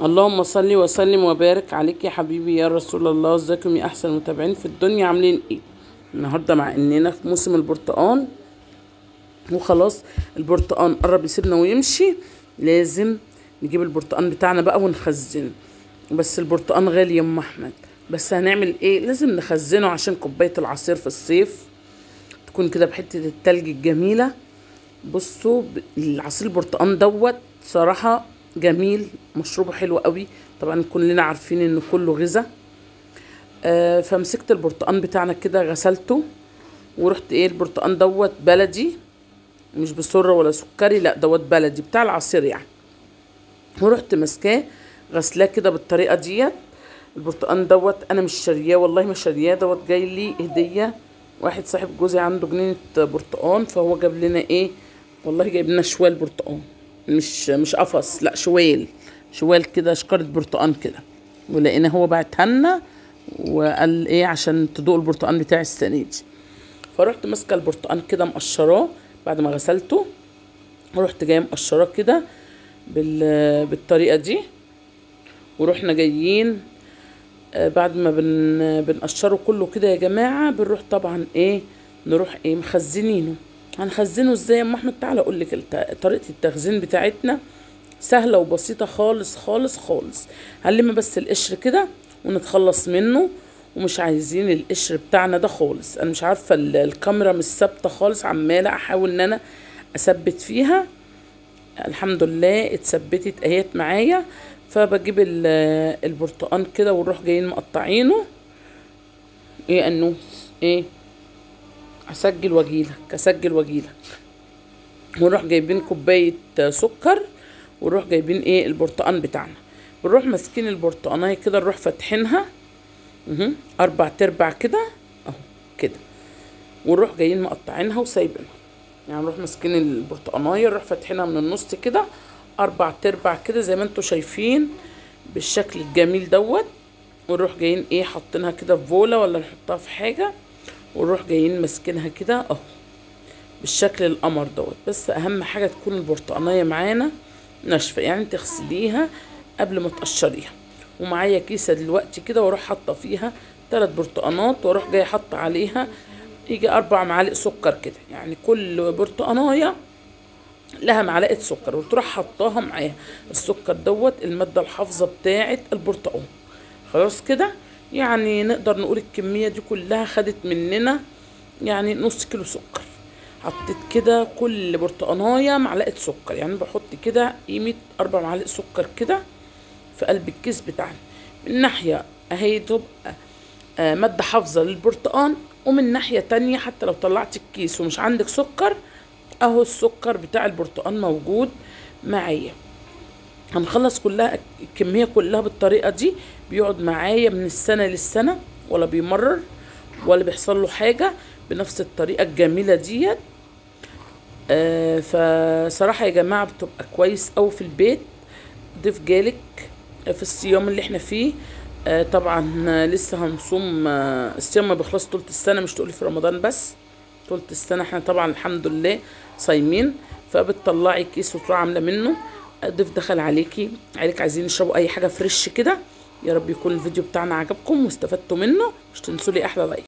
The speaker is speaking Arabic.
اللهم صل وسلم وبارك عليك يا حبيبي يا رسول الله. ازيكم يا احسن متابعين في الدنيا، عاملين ايه النهارده؟ مع اننا في موسم البرتقال وخلاص البرتقال قرب يسيبنا ويمشي، لازم نجيب البرتقال بتاعنا بقى ونخزنه. بس البرتقال غالي يا ام احمد، بس هنعمل ايه؟ لازم نخزنه عشان كوبايه العصير في الصيف تكون كده بحته التلج الجميله. بصوا العصير البرتقال دوت صراحه جميل، مشروبه حلو قوي. طبعا كلنا عارفين ان كله غذاء. فمسكت البرتقال بتاعنا كده غسلته، ورحت البرتقال دوت بلدي، مش بسرة ولا سكري، لا دوت بلدي بتاع العصير يعني. ورحت ماسكاه غسلاه كده بالطريقه ديت. البرتقال دوت انا مش شارياه، والله ما شارياه، دوت جاي لي هديه. واحد صاحب جوزي عنده جنينه برتقال، فهو جاب لنا والله جايب لنا شوال برتقال، مش قفص، لا شوال كده، شكارة برتقال كده. ولقينا هو بعتها لنا وقال عشان تدوق البرتقال بتاعي السنه دي. فرحت ماسكه البرتقال كده مقشراه بعد ما غسلته، ورحت جايه مقشراه كده بالطريقه دي. ورحنا جايين بعد ما بنقشره كله كده يا جماعه، بنروح طبعا نروح مخزنينه. هنخزنه ازاي يا ام احمد؟ تعالى اقول لك طريقه التخزين بتاعتنا سهله وبسيطه خالص خالص خالص. هنلم بس القشر كده ونتخلص منه، ومش عايزين القشر بتاعنا ده خالص. انا مش عارفه الكاميرا مش ثابته خالص، عماله احاول ان انا اثبت فيها. الحمد لله اتثبتت اهيت معايا. فبجيب البرتقال كده ونروح جايين مقطعينه انه اسجل واجيلك. ونروح جايبين كوبايه سكر، ونروح جايبين البرتقال بتاعنا. بنروح ماسكين البرتقانيه كده، نروح فاتحينها 4/4 كده اهو كده، ونروح جايين مقطعينها وسايبينها. يعني نروح ماسكين البرتقانيه، نروح فاتحينها من النص كده 4/4 كده زي ما انتوا شايفين بالشكل الجميل دوت. ونروح جايين حاطينها كده في فوله ولا نحطها في حاجه، ونروح جايين ماسكينها كده اهو بالشكل القمر دوت. بس اهم حاجه تكون البرتقانيه معانا ناشفه، يعني تغسليها قبل ما تقشريها. ومعايا كيسه دلوقتي كده، واروح حاطه فيها 3 برتقانات، واروح جايه حاطه عليها يجي 4 معالق سكر كده، يعني كل برتقانايه لها معلقه سكر، وتروح حطاها معاها السكر دوت الماده الحافظه بتاعه البرتقال. خلاص كده، يعني نقدر نقول الكميه دي كلها خدت مننا يعني نص كيلو سكر. حطيت كده كل برتقانايه معلقه سكر، يعني بحط كده قيمه 4 معالق سكر كده في قلب الكيس بتاعنا. من ناحيه اهي تبقى ماده حافظه للبرتقال، ومن ناحيه تانية حتى لو طلعت الكيس ومش عندك سكر اهو السكر بتاع البرتقال موجود معايا. هنخلص كلها الكميه كلها بالطريقه دي، بيقعد معايا من السنه للسنه، ولا بيمرر ولا بيحصل له حاجه، بنفس الطريقه الجميله ديت. فصراحه يا جماعه بتبقى كويس اوي في البيت. ضيف جالك في الصيام اللي احنا فيه، طبعا لسه هنصوم. الصيام ما بيخلص طول السنه، مش تقولي في رمضان بس، طول السنه احنا طبعا الحمد لله صايمين. فبتطلعي كيس وتروحي عامله منه. ضيف دخل عليكي عايزين يشربوا اي حاجه فريش كده. يا رب يكون الفيديو بتاعنا عجبكم واستفدتوا منه. مش تنسوا لي احلى لايك.